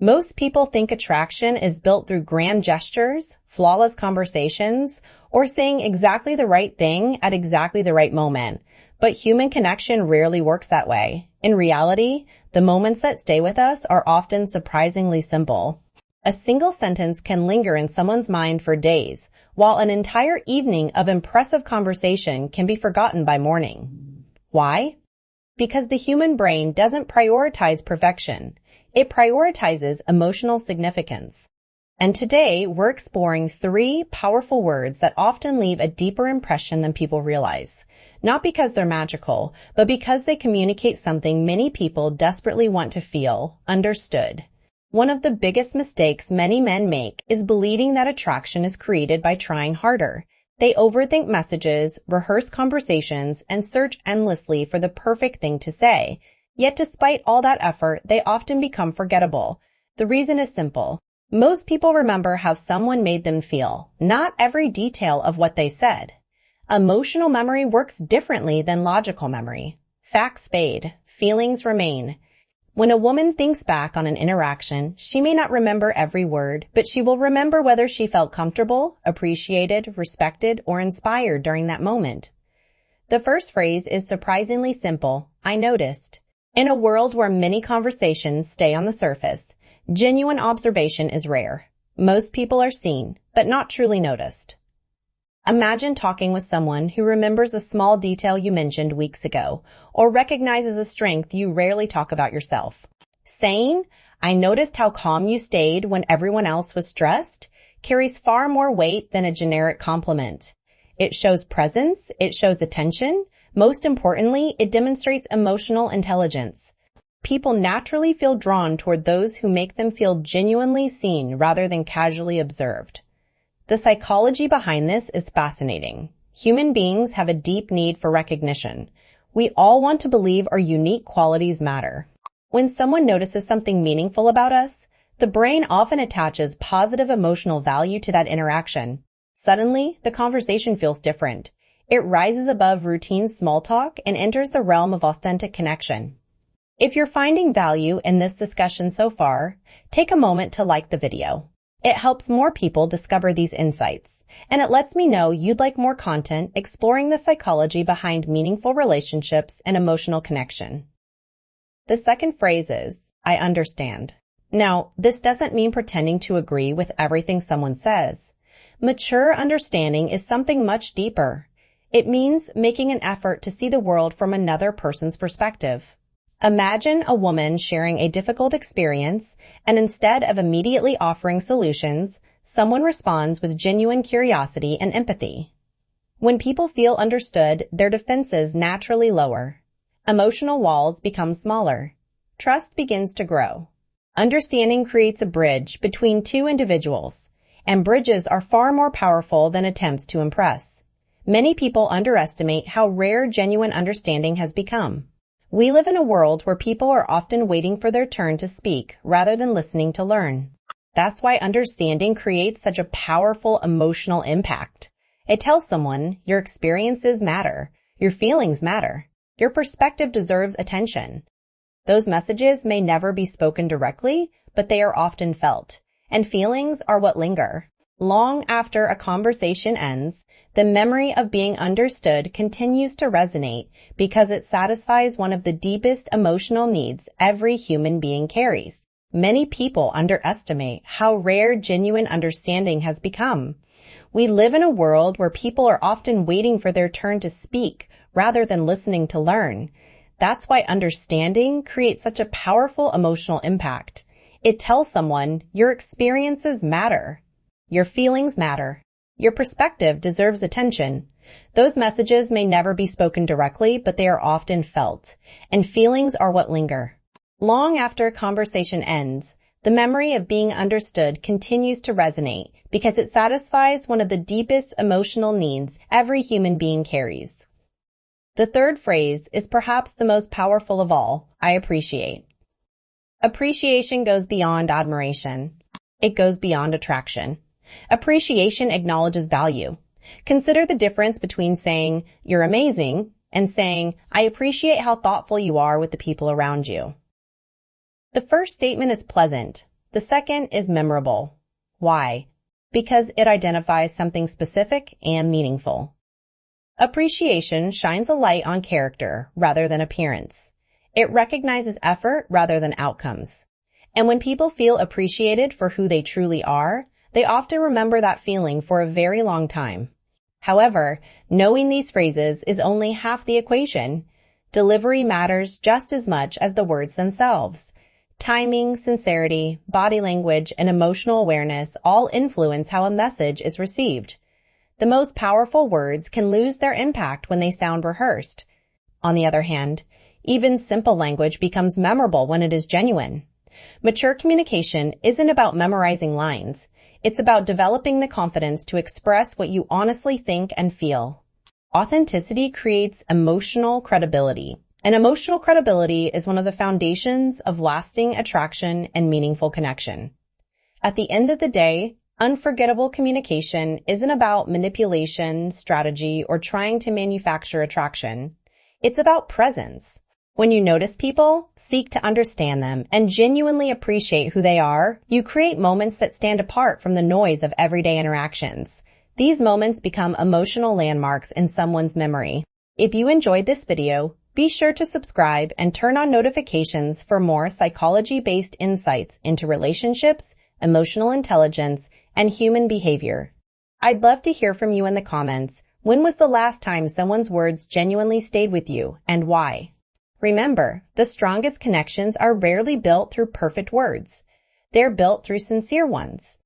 Most people think attraction is built through grand gestures, flawless conversations, or saying exactly the right thing at exactly the right moment. But human connection rarely works that way. In reality, the moments that stay with us are often surprisingly simple. A single sentence can linger in someone's mind for days, while an entire evening of impressive conversation can be forgotten by morning. Why? Because the human brain doesn't prioritize perfection. It prioritizes emotional significance. And today, we're exploring 3 powerful words that often leave a deeper impression than people realize. Not because they're magical, but because they communicate something many people desperately want to feel, understood. One of the biggest mistakes many men make is believing that attraction is created by trying harder. They overthink messages, rehearse conversations, and search endlessly for the perfect thing to say. Yet despite all that effort, they often become forgettable. The reason is simple. Most people remember how someone made them feel, not every detail of what they said. Emotional memory works differently than logical memory. Facts fade, feelings remain. When a woman thinks back on an interaction, she may not remember every word, but she will remember whether she felt comfortable, appreciated, respected, or inspired during that moment. The first phrase is surprisingly simple, I noticed. In a world where many conversations stay on the surface, genuine observation is rare. Most people are seen, but not truly noticed. Imagine talking with someone who remembers a small detail you mentioned weeks ago, or recognizes a strength you rarely talk about yourself. Saying, I noticed how calm you stayed when everyone else was stressed, carries far more weight than a generic compliment. It shows presence, it shows attention. Most importantly, it demonstrates emotional intelligence. People naturally feel drawn toward those who make them feel genuinely seen rather than casually observed. The psychology behind this is fascinating. Human beings have a deep need for recognition. We all want to believe our unique qualities matter. When someone notices something meaningful about us, the brain often attaches positive emotional value to that interaction. Suddenly, the conversation feels different. It rises above routine small talk and enters the realm of authentic connection. If you're finding value in this discussion so far, take a moment to like the video. It helps more people discover these insights, and it lets me know you'd like more content exploring the psychology behind meaningful relationships and emotional connection. The second phrase is, I understand. Now, this doesn't mean pretending to agree with everything someone says. Mature understanding is something much deeper. It means making an effort to see the world from another person's perspective. Imagine a woman sharing a difficult experience, and instead of immediately offering solutions, someone responds with genuine curiosity and empathy. When people feel understood, their defenses naturally lower. Emotional walls become smaller. Trust begins to grow. Understanding creates a bridge between 2 individuals, and bridges are far more powerful than attempts to impress. Many people underestimate how rare genuine understanding has become. We live in a world where people are often waiting for their turn to speak rather than listening to learn. That's why understanding creates such a powerful emotional impact. It tells someone your experiences matter, your feelings matter, your perspective deserves attention. Those messages may never be spoken directly, but they are often felt, and feelings are what linger. Long after a conversation ends, the memory of being understood continues to resonate because it satisfies one of the deepest emotional needs every human being carries. Many people underestimate how rare genuine understanding has become. We live in a world where people are often waiting for their turn to speak rather than listening to learn. That's why understanding creates such a powerful emotional impact. It tells someone your experiences matter. Your feelings matter. Your perspective deserves attention. Those messages may never be spoken directly, but they are often felt, and feelings are what linger. Long after a conversation ends, the memory of being understood continues to resonate because it satisfies one of the deepest emotional needs every human being carries. The third phrase is perhaps the most powerful of all, I appreciate. Appreciation goes beyond admiration. It goes beyond attraction. Appreciation acknowledges value. Consider the difference between saying, you're amazing, and saying, I appreciate how thoughtful you are with the people around you. The first statement is pleasant, The second is memorable. Why? Because it identifies something specific and meaningful. Appreciation shines a light on character rather than appearance. It recognizes effort rather than outcomes. And when people feel appreciated for who they truly are, they often remember that feeling for a very long time. However, knowing these phrases is only half the equation. Delivery matters just as much as the words themselves. Timing, sincerity, body language, and emotional awareness all influence how a message is received. The most powerful words can lose their impact when they sound rehearsed. On the other hand, even simple language becomes memorable when it is genuine. Mature communication isn't about memorizing lines. It's about developing the confidence to express what you honestly think and feel. Authenticity creates emotional credibility, and emotional credibility is one of the foundations of lasting attraction and meaningful connection. At the end of the day, unforgettable communication isn't about manipulation, strategy, or trying to manufacture attraction. It's about presence. When you notice people, seek to understand them, and genuinely appreciate who they are, you create moments that stand apart from the noise of everyday interactions. These moments become emotional landmarks in someone's memory. If you enjoyed this video, be sure to subscribe and turn on notifications for more psychology-based insights into relationships, emotional intelligence, and human behavior. I'd love to hear from you in the comments. When was the last time someone's words genuinely stayed with you, and why? Remember, the strongest connections are rarely built through perfect words. They're built through sincere ones.